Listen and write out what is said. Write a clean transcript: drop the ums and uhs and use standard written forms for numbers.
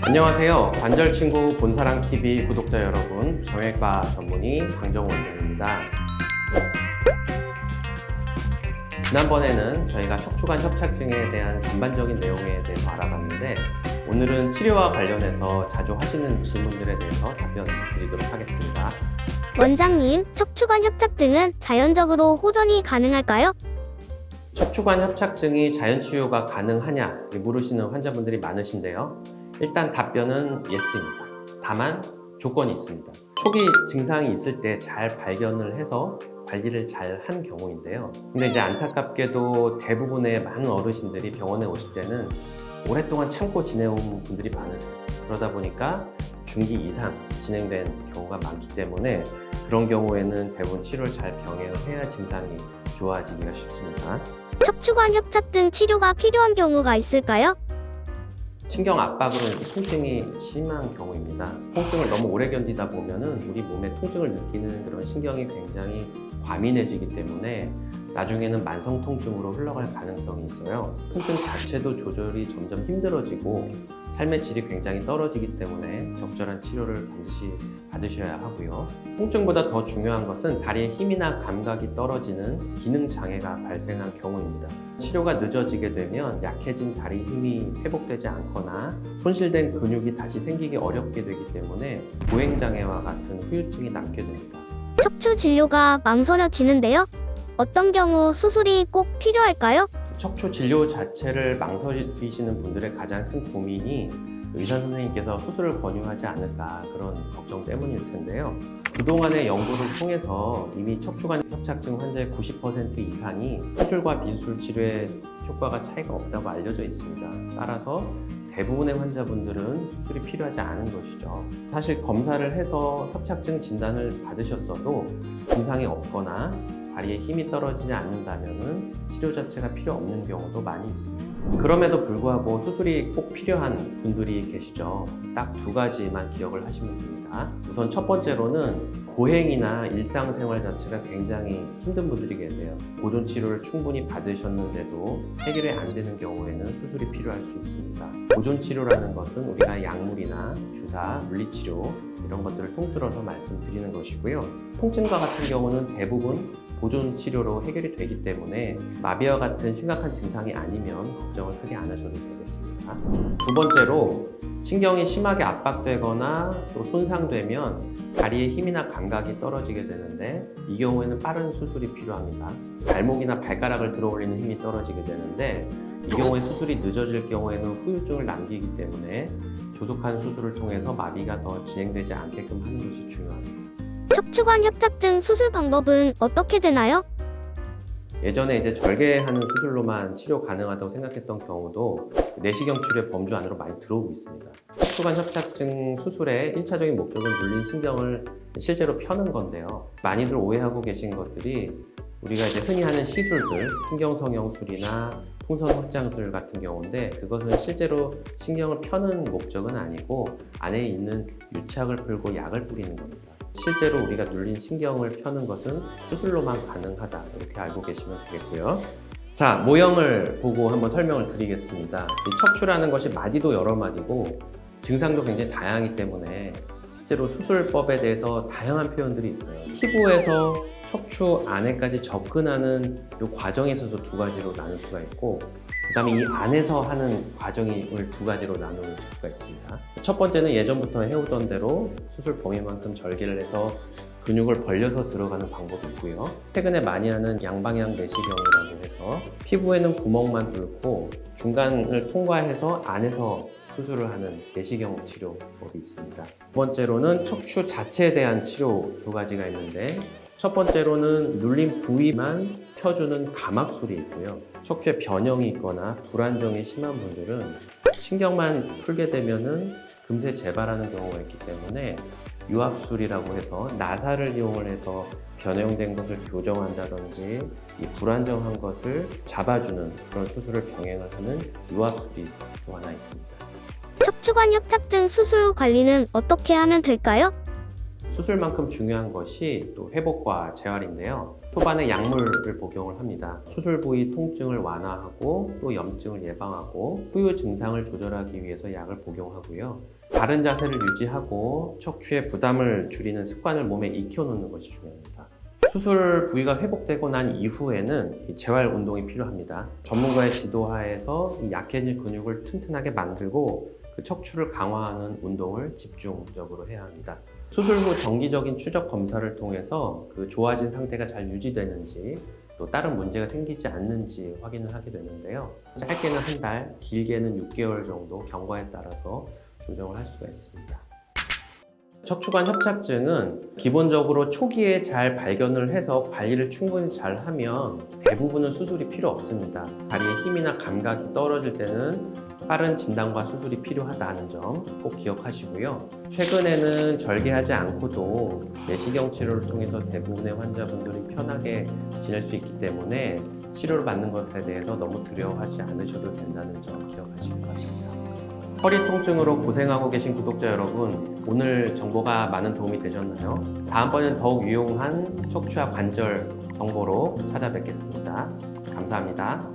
안녕하세요. 관절친구 본사랑TV 구독자 여러분, 정형외과 전문의 강정호 원장입니다. 지난번에는 저희가 척추관 협착증에 대한 전반적인 내용에 대해서 알아봤는데, 오늘은 치료와 관련해서 자주 하시는 질문들에 대해서 답변 드리도록 하겠습니다. 원장님, 척추관 협착증은 자연적으로 호전이 가능할까요? 척추관 협착증이 자연 치유가 가능하냐 물으시는 환자분들이 많으신데요. 일단 답변은 예스입니다. 다만 조건이 있습니다. 초기 증상이 있을 때 잘 발견을 해서 관리를 잘 한 경우인데요. 근데 이제 안타깝게도 대부분의 많은 어르신들이 병원에 오실 때는 오랫동안 참고 지내온 분들이 많으세요. 그러다 보니까 중기 이상 진행된 경우가 많기 때문에 그런 경우에는 대부분 치료를 잘 병행을 해야 증상이 좋아지기가 쉽습니다. 척추관 협착증 치료가 필요한 경우가 있을까요? 신경 압박으로 인해서 통증이 심한 경우입니다. 통증을 너무 오래 견디다 보면은 우리 몸에 통증을 느끼는 그런 신경이 굉장히 과민해지기 때문에 나중에는 만성 통증으로 흘러갈 가능성이 있어요. 통증 자체도 조절이 점점 힘들어지고 삶의 질이 굉장히 떨어지기 때문에 적절한 치료를 반드시 받으셔야 하고요. 통증보다 더 중요한 것은 다리의 힘이나 감각이 떨어지는 기능 장애가 발생한 경우입니다. 치료가 늦어지게 되면 약해진 다리 힘이 회복되지 않거나 손실된 근육이 다시 생기기 어렵게 되기 때문에 보행장애와 같은 후유증이 남게 됩니다. 척추 진료가 망설여지는데요. 어떤 경우 수술이 꼭 필요할까요? 척추 진료 자체를 망설이시는 분들의 가장 큰 고민이 의사 선생님께서 수술을 권유하지 않을까 그런 걱정 때문일 텐데요. 그동안의 연구를 통해서 이미 척추관 협착증 환자의 90% 이상이 수술과 비수술 치료의 효과가 차이가 없다고 알려져 있습니다. 따라서 대부분의 환자분들은 수술이 필요하지 않은 것이죠. 사실 검사를 해서 협착증 진단을 받으셨어도 증상이 없거나 다리에 힘이 떨어지지 않는다면 치료 자체가 필요 없는 경우도 많이 있습니다. 그럼에도 불구하고 수술이 꼭 필요한 분들이 계시죠. 딱 두 가지만 기억을 하시면 됩니다. 우선 첫 번째로는 보행이나 일상생활 자체가 굉장히 힘든 분들이 계세요. 보존 치료를 충분히 받으셨는데도 해결이 안 되는 경우에는 수술이 필요할 수 있습니다. 보존 치료라는 것은 우리가 약물이나 주사, 물리치료 이런 것들을 통틀어서 말씀드리는 것이고요. 통증과 같은 경우는 대부분 보존 치료로 해결이 되기 때문에 마비와 같은 심각한 증상이 아니면 걱정을 크게 안 하셔도 되겠습니다. 두 번째로 신경이 심하게 압박되거나 또 손상되면 다리의 힘이나 감각이 떨어지게 되는데 이 경우에는 빠른 수술이 필요합니다. 발목이나 발가락을 들어 올리는 힘이 떨어지게 되는데 이 경우에 수술이 늦어질 경우에는 후유증을 남기기 때문에 조속한 수술을 통해서 마비가 더 진행되지 않게끔 하는 것이 중요합니다. 척추관 협착증 수술 방법은 어떻게 되나요? 예전에 이제 절개하는 수술로만 치료 가능하다고 생각했던 경우도 내시경 치료의 범주 안으로 많이 들어오고 있습니다. 척추관 협착증 수술의 1차적인 목적은 눌린 신경을 실제로 펴는 건데요. 많이들 오해하고 계신 것들이 우리가 이제 흔히 하는 시술들, 신경성형술이나 풍선 확장술 같은 경우인데 그것은 실제로 신경을 펴는 목적은 아니고 안에 있는 유착을 풀고 약을 뿌리는 겁니다. 실제로 우리가 눌린 신경을 펴는 것은 수술로만 가능하다 이렇게 알고 계시면 되겠고요. 자, 모형을 보고 한번 설명을 드리겠습니다. 이 척추라는 것이 마디도 여러 마디고 증상도 굉장히 다양하기 때문에 실제로 수술법에 대해서 다양한 표현들이 있어요. 피부에서 척추 안에까지 접근하는 이 과정에 있어서 두 가지로 나눌 수가 있고 그 다음에 이 안에서 하는 과정을 두 가지로 나눌 수가 있습니다. 첫 번째는 예전부터 해오던 대로 수술 범위만큼 절개를 해서 근육을 벌려서 들어가는 방법이 있고요. 최근에 많이 하는 양방향 내시경이라고 해서 피부에는 구멍만 뚫고 중간을 통과해서 안에서 수술을 하는 내시경 치료법이 있습니다. 두 번째로는 척추 자체에 대한 치료 두 가지가 있는데 첫 번째로는 눌린 부위만 펴주는 감압술이 있고요. 척추에 변형이 있거나 불안정이 심한 분들은 신경만 풀게 되면은 금세 재발하는 경우가 있기 때문에 유압술이라고 해서 나사를 이용을 해서 변형된 것을 교정한다든지 이 불안정한 것을 잡아주는 그런 수술을 병행을 하는 유압술이 또 하나 있습니다. 척추관 협착증 수술 관리는 어떻게 하면 될까요? 수술만큼 중요한 것이 또 회복과 재활인데요. 초반에 약물을 복용을 합니다. 수술 부위 통증을 완화하고 또 염증을 예방하고 후유 증상을 조절하기 위해서 약을 복용하고요. 바른 자세를 유지하고 척추의 부담을 줄이는 습관을 몸에 익혀놓는 것이 중요합니다. 수술 부위가 회복되고 난 이후에는 이 재활 운동이 필요합니다. 전문가의 지도하에서 이 약해진 근육을 튼튼하게 만들고 그 척추를 강화하는 운동을 집중적으로 해야 합니다. 수술 후 정기적인 추적 검사를 통해서 그 좋아진 상태가 잘 유지되는지 또 다른 문제가 생기지 않는지 확인을 하게 되는데요. 짧게는 한 달, 길게는 6개월 정도 경과에 따라서 조정을 할 수가 있습니다. 척추관 협착증은 기본적으로 초기에 잘 발견을 해서 관리를 충분히 잘 하면 대부분은 수술이 필요 없습니다. 다리의 힘이나 감각이 떨어질 때는 빠른 진단과 수술이 필요하다는 점 꼭 기억하시고요. 최근에는 절개하지 않고도 내시경 치료를 통해서 대부분의 환자분들이 편하게 지낼 수 있기 때문에 치료를 받는 것에 대해서 너무 두려워하지 않으셔도 된다는 점 기억하시기 바랍니다. 허리 통증으로 고생하고 계신 구독자 여러분, 오늘 정보가 많은 도움이 되셨나요? 다음번엔 더욱 유용한 척추와 관절 정보로 찾아뵙겠습니다. 감사합니다.